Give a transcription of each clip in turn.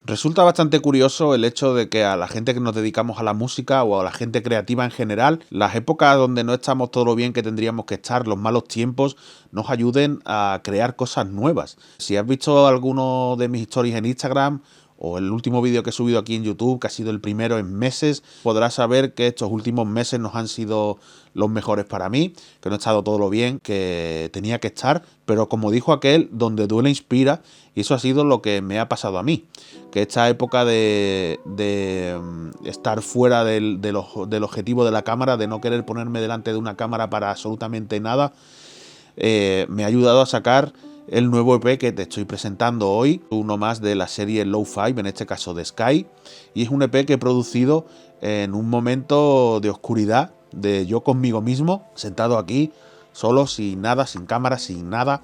Resulta bastante curioso el hecho de que a la gente que nos dedicamos a la música o a la gente creativa en general, las épocas donde no estamos todo lo bien que tendríamos que estar, los malos tiempos, nos ayuden a crear cosas nuevas. Si has visto alguno de mis stories en Instagram o el último vídeo que he subido aquí en YouTube, que ha sido el primero en meses, podrás saber que estos últimos meses nos han sido los mejores para mí, que no he estado todo lo bien que tenía que estar, pero como dijo aquel, donde duele inspira, y eso ha sido lo que me ha pasado a mí, que esta época de estar fuera del objetivo de la cámara, de no querer ponerme delante de una cámara para absolutamente nada, me ha ayudado a sacar el nuevo EP que te estoy presentando hoy, uno más de la serie Low Five, en este caso de Sky, y es un EP que he producido en un momento de oscuridad, de yo conmigo mismo, sentado aquí, solo, sin nada, sin cámara, sin nada,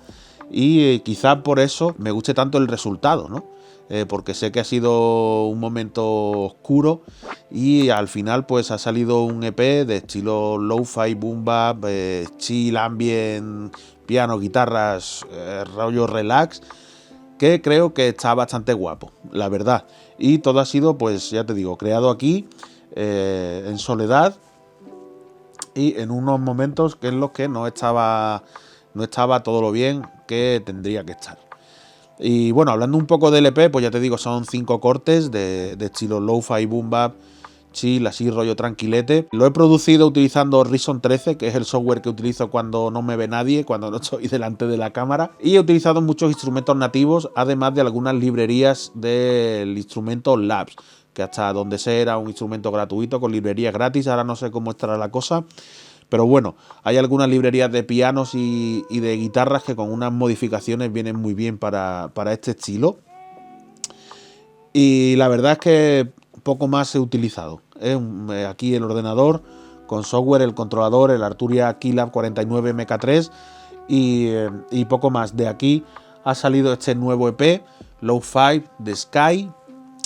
y quizá por eso me guste tanto el resultado, ¿no? Porque sé que ha sido un momento oscuro y al final pues ha salido un EP de estilo lo-fi, boom bap, chill, ambient, piano, guitarras, rollo relax, que creo que está bastante guapo, la verdad. Y todo ha sido, pues ya te digo, creado aquí, en soledad y en unos momentos que en los que no estaba todo lo bien que tendría que estar. Y bueno, hablando un poco del EP, pues ya te digo, son 5 cortes de estilo lo-fi, boom bap, chill, así rollo tranquilete. Lo he producido utilizando Reason 13, que es el software que utilizo cuando no me ve nadie, cuando no estoy delante de la cámara. Y he utilizado muchos instrumentos nativos, además de algunas librerías del instrumento Labs, que hasta donde sé era un instrumento gratuito con librerías gratis. Ahora no sé cómo estará la cosa. Pero bueno, hay algunas librerías de pianos y de guitarras que con unas modificaciones vienen muy bien para este estilo. Y la verdad es que poco más he utilizado. Aquí el ordenador con software, el controlador, el Arturia Keylab 49 MK3 y poco más. De aquí ha salido este nuevo EP, Low Five de Sky.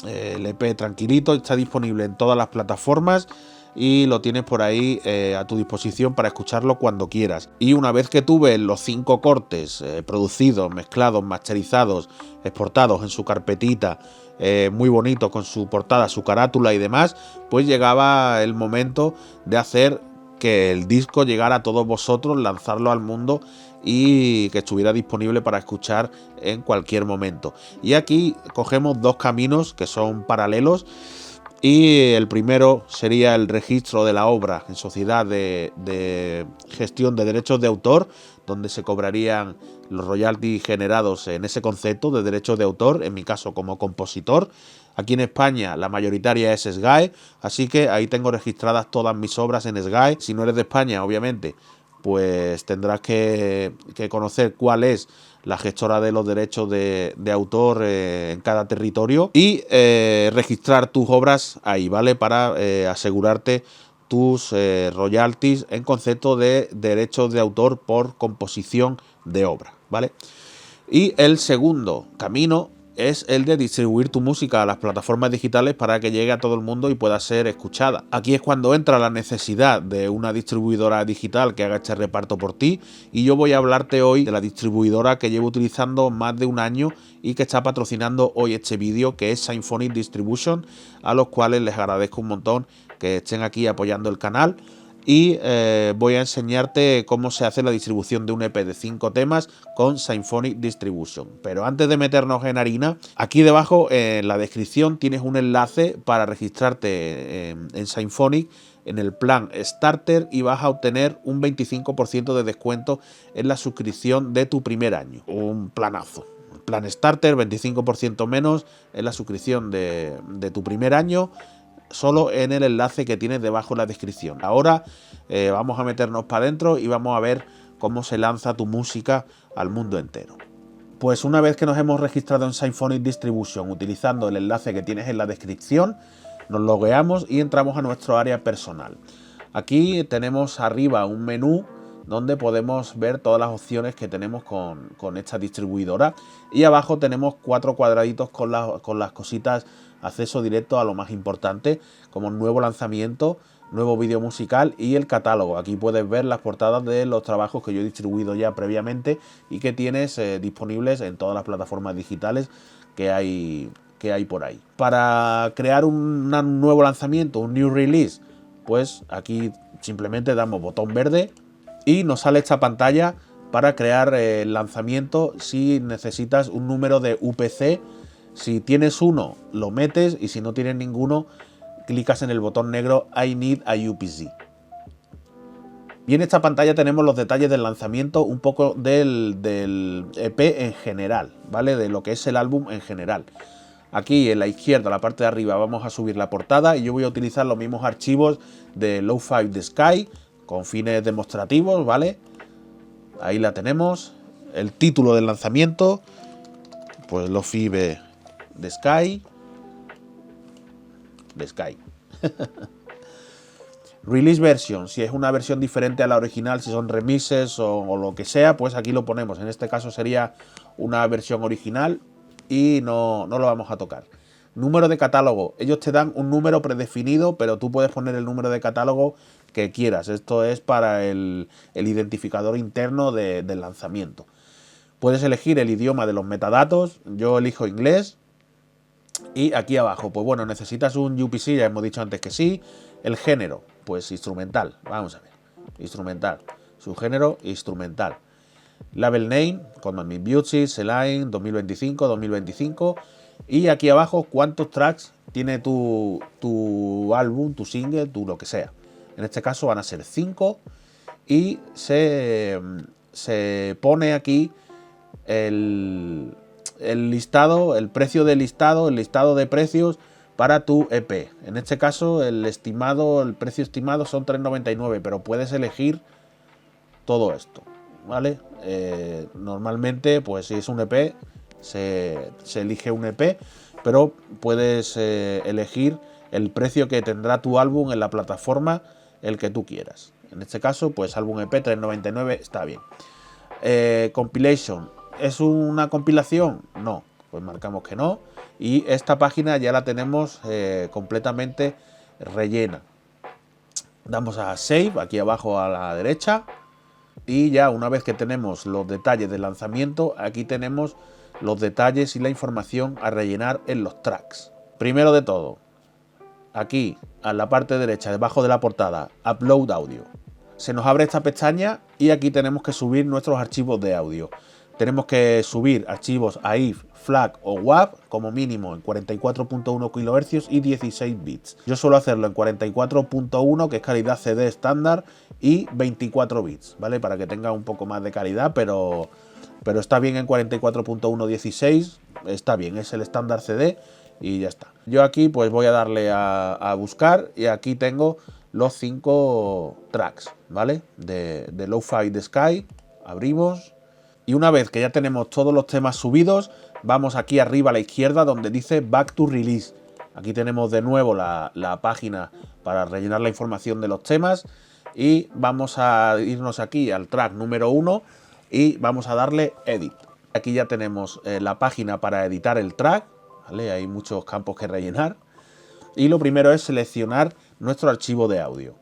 El EP tranquilito, está disponible en todas las plataformas y lo tienes por ahí a tu disposición para escucharlo cuando quieras. Y una vez que tuve los 5 cortes producidos, mezclados, masterizados, exportados en su carpetita, muy bonito con su portada, su carátula y demás, pues llegaba el momento de hacer que el disco llegara a todos vosotros, lanzarlo al mundo y que estuviera disponible para escuchar en cualquier momento. Y aquí cogemos 2 caminos que son paralelos. Y el primero sería el registro de la obra en sociedad de gestión de derechos de autor, donde se cobrarían los royalties generados en ese concepto de derechos de autor, en mi caso como compositor. Aquí en España la mayoritaria es SGAE, así que ahí tengo registradas todas mis obras en SGAE. Si no eres de España, obviamente, pues tendrás que conocer cuál es la gestora de los derechos de autor en cada territorio y registrar tus obras ahí, ¿vale? Para asegurarte tus royalties en concepto de derechos de autor por composición de obra, ¿vale? Y el segundo camino es el de distribuir tu música a las plataformas digitales para que llegue a todo el mundo y pueda ser escuchada. Aquí es cuando entra la necesidad de una distribuidora digital que haga este reparto por ti, y yo voy a hablarte hoy de la distribuidora que llevo utilizando más de un año y que está patrocinando hoy este vídeo, que es Symphonic Distribution, a los cuales les agradezco un montón que estén aquí apoyando el canal. Y voy a enseñarte cómo se hace la distribución de un EP de 5 temas con Symphonic Distribution. Pero antes de meternos en harina, aquí debajo en la descripción tienes un enlace para registrarte en Symphonic en el plan Starter y vas a obtener un 25% de descuento en la suscripción de tu primer año. Un planazo. Plan Starter, 25% menos en la suscripción de tu primer año, solo en el enlace que tienes debajo en la descripción. Ahora vamos a meternos para adentro y vamos a ver cómo se lanza tu música al mundo entero. Pues una vez que nos hemos registrado en Symphonic Distribution utilizando el enlace que tienes en la descripción, nos logueamos y entramos a nuestro área personal. Aquí tenemos arriba un menú donde podemos ver todas las opciones que tenemos con esta distribuidora, y abajo tenemos 4 cuadraditos con las cositas acceso directo a lo más importante, como nuevo lanzamiento, nuevo vídeo musical y el catálogo. Aquí puedes ver las portadas de los trabajos que yo he distribuido ya previamente y que tienes disponibles en todas las plataformas digitales que hay que hay por ahí. Para crear un nuevo lanzamiento, un new release, pues aquí simplemente damos botón verde y nos sale esta pantalla para crear el lanzamiento si necesitas un número de UPC. Si tienes uno, lo metes, y si no tienes ninguno, clicas en el botón negro I need a UPC. Y en esta pantalla tenemos los detalles del lanzamiento, un poco del EP en general, ¿vale? De lo que es el álbum en general. Aquí en la izquierda, la parte de arriba, vamos a subir la portada y yo voy a utilizar los mismos archivos de Lo-Fi The Sky con fines demostrativos, ¿vale? Ahí la tenemos. El título del lanzamiento, pues Lo-Fi The Sky. The Sky. Release version, si es una versión diferente a la original, si son remixes o lo que sea, pues aquí lo ponemos. En este caso sería una versión original y no lo vamos a tocar. Número de catálogo, ellos te dan un número predefinido, pero tú puedes poner el número de catálogo que quieras. Esto es para el identificador interno del lanzamiento. Puedes elegir el idioma de los metadatos, yo elijo inglés. Y aquí abajo, pues bueno, necesitas un UPC, ya hemos dicho antes que sí. El género, pues instrumental, vamos a ver, instrumental, su género instrumental. Label name, Common Beauty, Celine, 2025, 2025. Y aquí abajo, cuántos tracks tiene tu álbum, tu single, tu lo que sea. En este caso van a ser 5 y se pone aquí el listado, el precio del listado, el listado de precios para tu EP. En este caso el precio estimado son 3,99, pero puedes elegir todo esto, ¿vale? Normalmente, pues si es un EP, se elige un EP, pero puedes elegir el precio que tendrá tu álbum en la plataforma, el que tú quieras. En este caso, pues álbum EP 3,99 está bien. Compilation, ¿es una compilación? No, pues marcamos que no. Y esta página ya la tenemos completamente rellena. Damos a Save, aquí abajo a la derecha. Y ya una vez que tenemos los detalles del lanzamiento, aquí tenemos los detalles y la información a rellenar en los tracks. Primero de todo, aquí a la parte derecha, debajo de la portada, Upload Audio. Se nos abre esta pestaña y aquí tenemos que subir nuestros archivos de audio. Tenemos que subir archivos AIF, FLAC o WAV como mínimo en 44.1 kHz y 16 bits. Yo suelo hacerlo en 44.1, que es calidad CD estándar, y 24 bits, ¿vale? Para que tenga un poco más de calidad, pero está bien en 44.1 16, está bien, es el estándar CD y ya está. Yo aquí pues voy a darle a buscar y aquí tengo los 5 tracks, ¿vale? De Lo-Fi The Sky, abrimos. Y una vez que ya tenemos todos los temas subidos, vamos aquí arriba a la izquierda donde dice Back to Release. Aquí tenemos de nuevo la página para rellenar la información de los temas y vamos a irnos aquí al track número 1 y vamos a darle Edit. Aquí ya tenemos la página para editar el track, ¿vale? Hay muchos campos que rellenar. Y lo primero es seleccionar nuestro archivo de audio.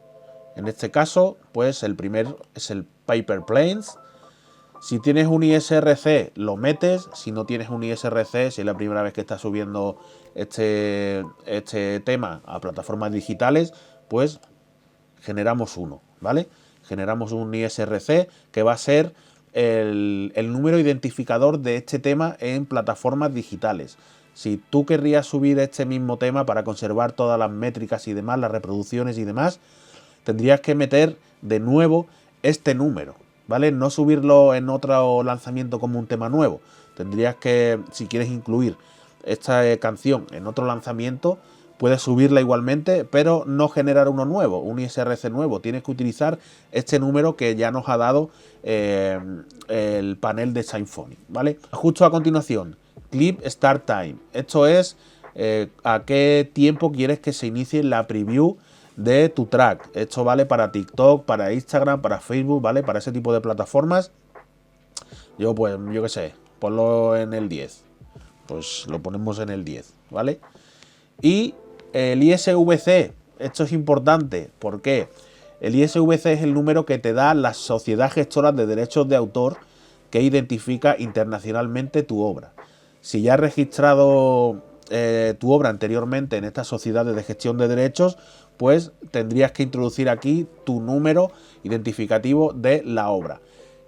En este caso, pues el primero es el Paper Planes. Si tienes un ISRC, lo metes. Si no tienes un ISRC, si es la primera vez que estás subiendo este tema a plataformas digitales, pues generamos uno, ¿vale? Generamos un ISRC que va a ser el número identificador de este tema en plataformas digitales. Si tú querrías subir este mismo tema para conservar todas las métricas y demás, las reproducciones y demás, tendrías que meter de nuevo este número, ¿vale? No subirlo en otro lanzamiento como un tema nuevo. Tendrías que, si quieres incluir esta canción en otro lanzamiento, puedes subirla igualmente, pero no generar uno nuevo, un ISRC nuevo. Tienes que utilizar este número que ya nos ha dado el panel de Symfonic, ¿vale? Justo a continuación, Clip Start Time. Esto es a qué tiempo quieres que se inicie la preview de tu track. Esto vale para TikTok, para Instagram, para Facebook, ¿vale? Para ese tipo de plataformas. Yo qué sé, ponlo en el 10. Pues lo ponemos en el 10, ¿vale? Y el ISVC, esto es importante. ¿Por qué? El ISVC es el número que te da la Sociedad Gestora de Derechos de Autor que identifica internacionalmente tu obra. Si ya has registrado tu obra anteriormente en estas sociedades de gestión de derechos, pues tendrías que introducir aquí tu número identificativo de la obra.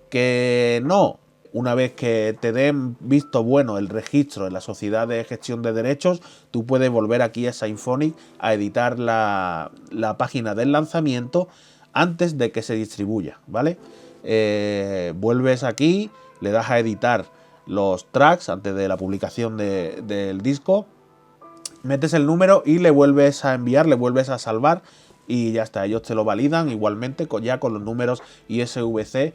Que no, una vez que te den visto bueno el registro en la sociedad de gestión de derechos, tú puedes volver aquí a Symfonic a editar la página del lanzamiento antes de que se distribuya, ¿vale? Vuelves aquí, le das a editar los tracks antes de la publicación del disco, metes el número y le vuelves a enviar, le vuelves a salvar y ya está, ellos te lo validan igualmente ya con los números ISVC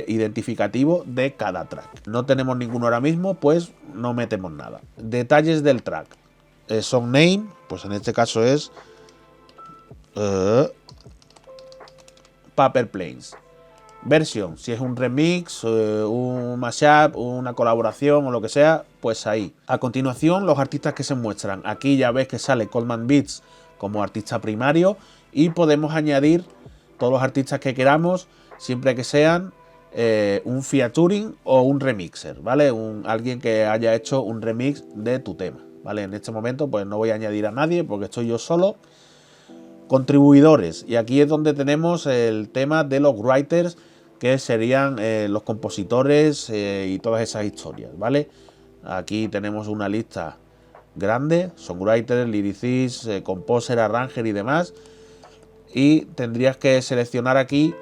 identificativo de cada track. No tenemos ninguno ahora mismo, pues no metemos nada. Detalles del track. Song name, pues en este caso es Paper Planes. Versión, si es un remix, un mashup, una colaboración o lo que sea, pues ahí. A continuación, los artistas que se muestran. Aquí ya ves que sale Coleman Beats como artista primario y podemos añadir todos los artistas que queramos, siempre que sean un featuring o un remixer, ¿vale? Alguien que haya hecho un remix de tu tema, ¿vale? En este momento pues no voy a añadir a nadie porque estoy yo solo. Contribuidores, y aquí es donde tenemos el tema de los writers, que serían los compositores y todas esas historias, ¿vale? Aquí tenemos una lista grande, songwriter, lyricist, composer, arranger y demás, y tendrías que seleccionar aquí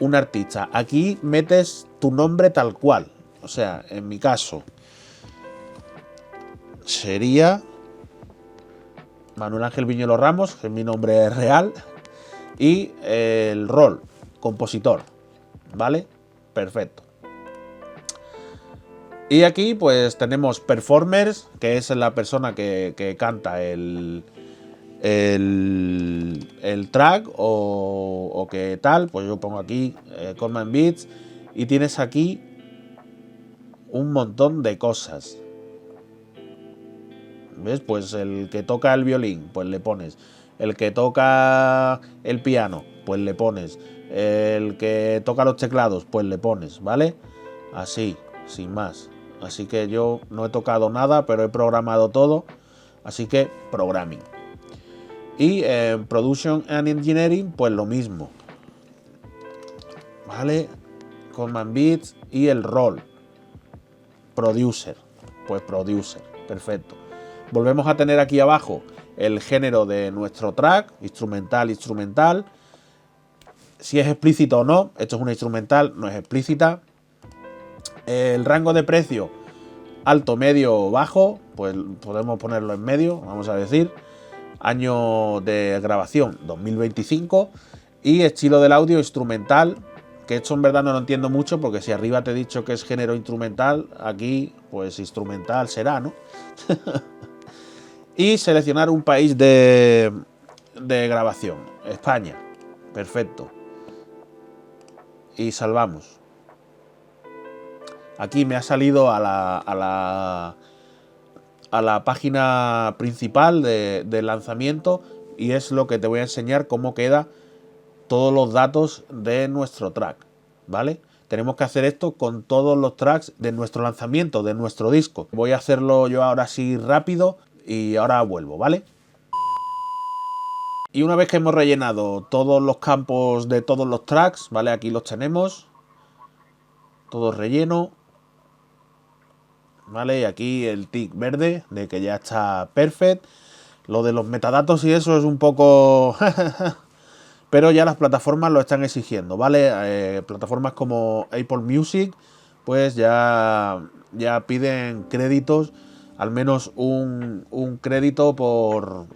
un artista. Aquí metes tu nombre tal cual, o sea, en mi caso sería Manuel Ángel Viñuelo Ramos, que es mi nombre real, y el rol, compositor, ¿vale? Perfecto. Y aquí pues tenemos performers, que es la persona que canta el track o que tal, pues yo pongo aquí Coleman Beats y tienes aquí un montón de cosas. ¿Ves? Pues el que toca el violín, pues le pones. El que toca el piano, pues le pones. El que toca los teclados, pues le pones, ¿vale? Así, sin más. Así que yo no he tocado nada, pero he programado todo. Así que programming. Y en Production and Engineering, pues lo mismo. ¿Vale? Coleman Beats y el rol. Producer. Pues producer. Perfecto. Volvemos a tener aquí abajo el género de nuestro track, instrumental. Si es explícito o no, esto es una instrumental, no es explícita. El rango de precio, alto, medio o bajo, pues podemos ponerlo en medio, vamos a decir. Año de grabación, 2025. Y estilo del audio, instrumental, que esto en verdad no lo entiendo mucho, porque si arriba te he dicho que es género instrumental, aquí pues instrumental será, ¿no? Y seleccionar un país de grabación. España. Perfecto. Y salvamos. Aquí me ha salido a la página principal del lanzamiento y es lo que te voy a enseñar cómo queda todos los datos de nuestro track, ¿vale? Tenemos que hacer esto con todos los tracks de nuestro lanzamiento, de nuestro disco. Voy a hacerlo yo ahora sí rápido y ahora vuelvo, ¿vale? Y una vez que hemos rellenado todos los campos de todos los tracks, ¿vale? Aquí los tenemos. Todo relleno. ¿Vale? Y aquí el tick verde de que ya está perfect. Lo de los metadatos y eso es un poco... pero ya las plataformas lo están exigiendo, ¿vale? Plataformas como Apple Music, pues ya piden créditos, al menos un crédito por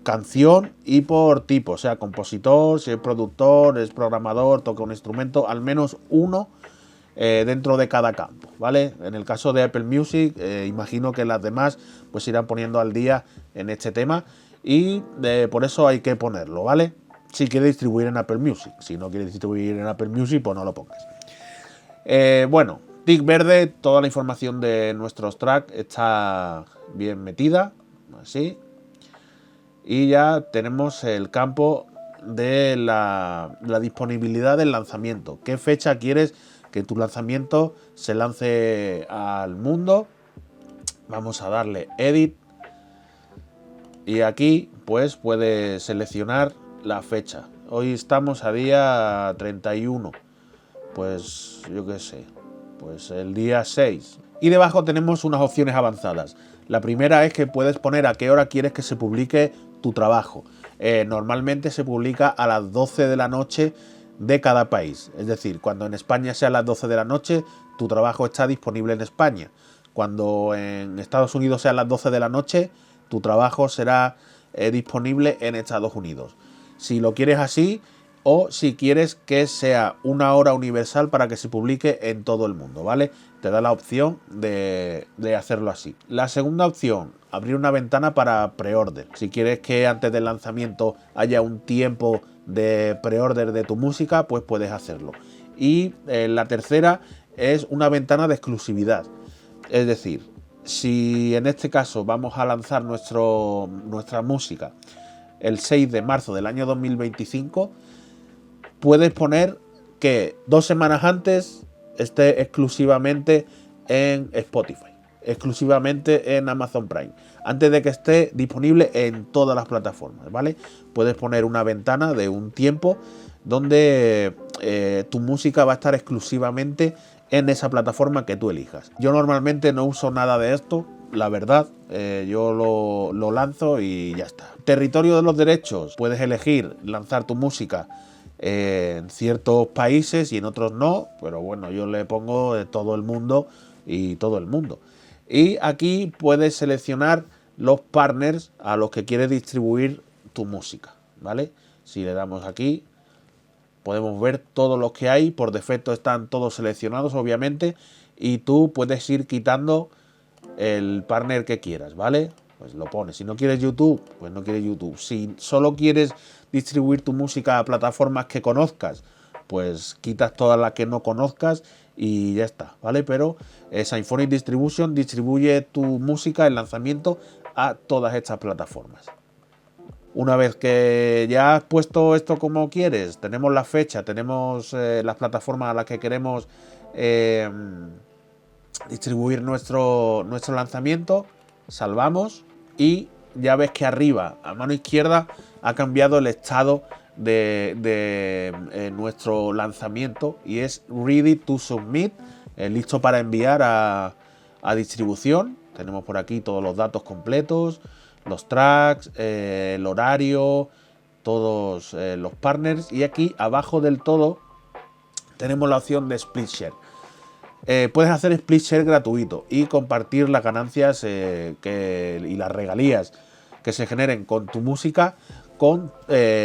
canción y por tipo, o sea, compositor, si es productor, es programador, toca un instrumento, al menos uno dentro de cada campo, ¿vale? En el caso de Apple Music, imagino que las demás pues irán poniendo al día en este tema y por eso hay que ponerlo, ¿vale? Si quiere distribuir en Apple Music, si no quiere distribuir en Apple Music, pues no lo pongas. Bueno, tick verde, toda la información de nuestros tracks está bien metida, así. Y ya tenemos el campo de la disponibilidad del lanzamiento. ¿Qué fecha quieres que tu lanzamiento se lance al mundo. Vamos a darle Edit. Y aquí pues puedes seleccionar la fecha. Hoy estamos a día 31. Pues yo qué sé, pues el día 6. Y debajo tenemos unas opciones avanzadas. La primera es que puedes poner a qué hora quieres que se publique tu trabajo. Normalmente se publica a las 12 de la noche de cada país. Es decir, cuando en España sea a las 12 de la noche, tu trabajo está disponible en España. Cuando en Estados Unidos sea a las 12 de la noche, tu trabajo será disponible en Estados Unidos. Si lo quieres así, o si quieres que sea una hora universal para que se publique en todo el mundo, ¿vale? Te da la opción de hacerlo así. La segunda opción, abrir una ventana para preorder. Si quieres que antes del lanzamiento haya un tiempo de preorder de tu música, pues puedes hacerlo. Y la tercera es una ventana de exclusividad. Es decir, si en este caso vamos a lanzar nuestra música el 6 de marzo del año 2025, puedes poner que 2 semanas antes esté exclusivamente en Spotify, exclusivamente en Amazon Prime, antes de que esté disponible en todas las plataformas, ¿vale? Puedes poner una ventana de un tiempo donde tu música va a estar exclusivamente en esa plataforma que tú elijas. Yo normalmente no uso nada de esto, la verdad, yo lo lanzo y ya está. Territorio de los derechos, puedes elegir lanzar tu música en ciertos países y en otros no, pero bueno, yo le pongo de todo el mundo y todo el mundo. Y aquí puedes seleccionar los partners a los que quieres distribuir tu música, ¿vale? Si le damos aquí, podemos ver todos los que hay. Por defecto están todos seleccionados, obviamente, y tú puedes ir quitando el partner que quieras, ¿vale? Pues lo pones. Si no quieres YouTube, pues no quieres YouTube. Si solo quieres distribuir tu música a plataformas que conozcas, pues quitas todas las que no conozcas y ya está, ¿vale? Pero Symphonic Distribution distribuye tu música, el lanzamiento, a todas estas plataformas. Una vez que ya has puesto esto como quieres, tenemos la fecha, tenemos las plataformas a las que queremos distribuir nuestro lanzamiento, salvamos y ya ves que arriba, a mano izquierda, ha cambiado el estado de nuestro lanzamiento y es Ready to Submit, listo para enviar a distribución. Tenemos por aquí todos los datos completos, los tracks, el horario, todos los partners, y aquí abajo del todo tenemos la opción de Split Share. Puedes hacer split share gratuito y compartir las ganancias y las regalías que se generen con tu música con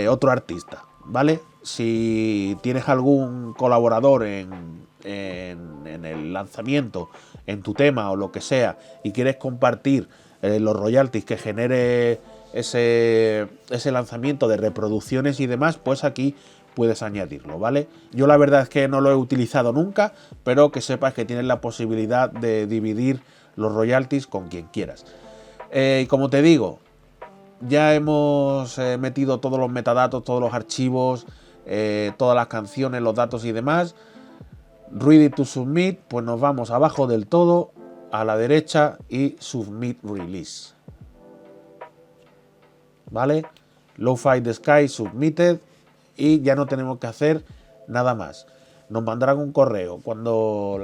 otro artista, ¿vale? Si tienes algún colaborador en el lanzamiento, en tu tema o lo que sea, y quieres compartir los royalties que genere ese lanzamiento de reproducciones y demás, pues aquí puedes añadirlo, ¿vale? Yo la verdad es que no lo he utilizado nunca, pero que sepas que tienes la posibilidad de dividir los royalties con quien quieras. Y como te digo, ya hemos metido todos los metadatos, todos los archivos, todas las canciones, los datos y demás. Ready to Submit, pues nos vamos abajo del todo, a la derecha, y Submit Release, ¿vale? Lo-Fi the Sky Submitted. Y ya no tenemos que hacer nada más. Nos mandarán un correo cuando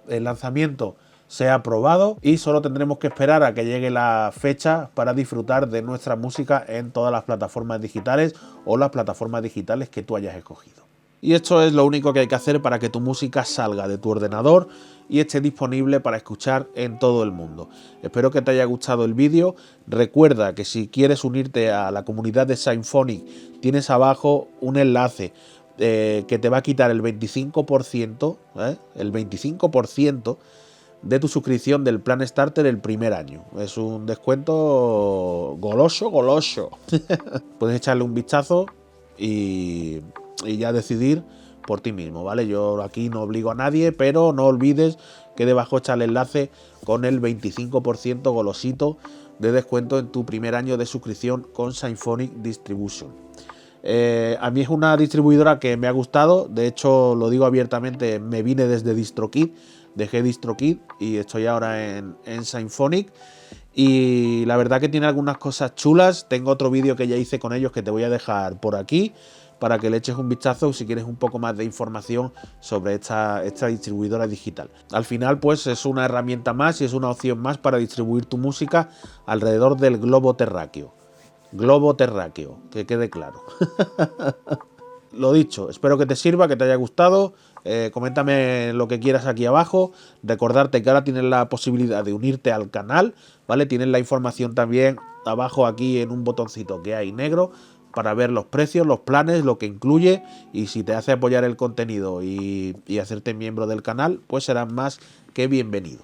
el lanzamiento sea aprobado y solo tendremos que esperar a que llegue la fecha para disfrutar de nuestra música en todas las plataformas digitales o las plataformas digitales que tú hayas escogido. Y esto es lo único que hay que hacer para que tu música salga de tu ordenador y esté disponible para escuchar en todo el mundo. Espero que te haya gustado el vídeo. Recuerda que si quieres unirte a la comunidad de Symphonic, tienes abajo un enlace que te va a quitar el 25%, el 25% de tu suscripción del plan Starter el primer año. Es un descuento goloso. Puedes echarle un vistazo y ya decidir por ti mismo, ¿vale? Yo aquí no obligo a nadie, pero no olvides que debajo está el enlace con el 25% golosito de descuento en tu primer año de suscripción con Symphonic Distribution. A mí es una distribuidora que me ha gustado, de hecho lo digo abiertamente, me vine desde DistroKid, dejé DistroKid y estoy ahora en Symphonic. Y la verdad que tiene algunas cosas chulas. Tengo otro vídeo que ya hice con ellos que te voy a dejar por aquí para que le eches un vistazo si quieres un poco más de información sobre esta distribuidora digital. Al final pues es una herramienta más y es una opción más para distribuir tu música alrededor del globo terráqueo. Globo terráqueo, que quede claro. Lo dicho, espero que te sirva, que te haya gustado. Coméntame lo que quieras aquí abajo. Recordarte que ahora tienes la posibilidad de unirte al canal, ¿vale? Tienes la información también abajo aquí en un botoncito que hay negro para ver los precios, los planes, lo que incluye, y si te hace apoyar el contenido y hacerte miembro del canal, pues serás más que bienvenido.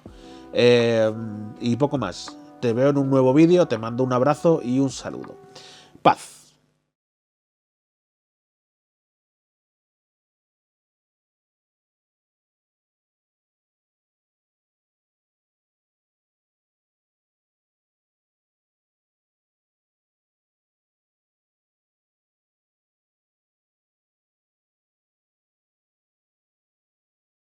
Y poco más. Te veo en un nuevo vídeo, te mando un abrazo y un saludo. Paz.